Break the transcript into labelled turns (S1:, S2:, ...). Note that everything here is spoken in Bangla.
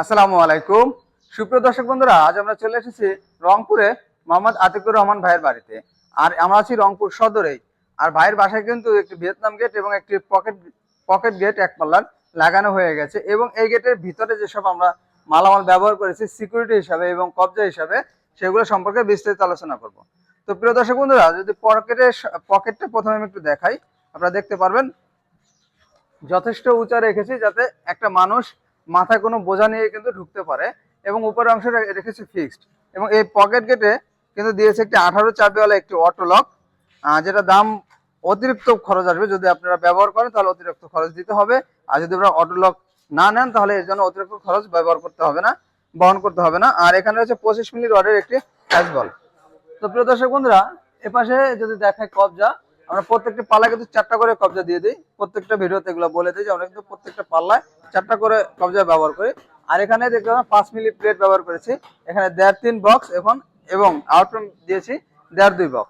S1: আসসালামু আলাইকুম। সুপ্রিয় দর্শক বন্ধুরা, আজ আমরা চলে এসেছি রংপুরে মোহাম্মদ আতিকুর রহমান ভাইয়ের বাড়িতে। আর আমরা আছি রংপুর সদরেই। আর ভাইয়ের বাসায় কিন্তু একটি ভিয়েতনাম গেট এবং একটি পকেট গেট এক পাল্লার লাগানো হয়ে গেছে, এবং এই গেটের ভিতরে যেসব আমরা মালামাল ব্যবহার করেছি সিকিউরিটি হিসাবে এবং কবজা হিসাবে, সেগুলো সম্পর্কে বিস্তারিত আলোচনা করব। তো প্রিয় দর্শক বন্ধুরা, যদি পকেটটা প্রথমে আমি একটু দেখাই, আপনারা দেখতে পারবেন যথেষ্ট উঁচা রেখেছি যাতে একটা মানুষ মাথায় কোনো বোঝা নিয়ে কিন্তু ঢুকতে পারে, এবং উপরের অংশ রেখেছি ফিক্সড। এবং এই পকেট গেটে কিন্তু দিয়েছে একটি 18 চাবিওয়ালা একটি অটো লক, যেটা দাম অতিরিক্ত খরচ আসবে। যদি আপনারা ব্যবহার করেন তাহলে অতিরিক্ত খরচ দিতে হবে, আর যদি আপনারা অটো লক না নেন তাহলে এর জন্য অতিরিক্ত খরচ বহন করতে হবে না। আর এখানে রয়েছে 25 মিলি রডের একটি হ্যাজবল। তো প্রিয় দর্শক বন্ধুরা, এপাশে যদি দেখায় কবজা, আমরা প্রত্যেকটা পাল্লায় কিন্তু 4টা করে কবজা দিয়ে দিই। প্রত্যেকটা ভিডিওতে এগুলো বলে দিই যে আমরা কিন্তু প্রত্যেকটা পাল্লায় 4টা করে কবজা ব্যবহার করি। আর এখানে দেখতে পাবেন 5 মিলি প্লেট ব্যবহার করেছি। এখানে 1.5-3 বক্স এবং আউটফ্রেম দিয়েছি 1.5-2 বক্স।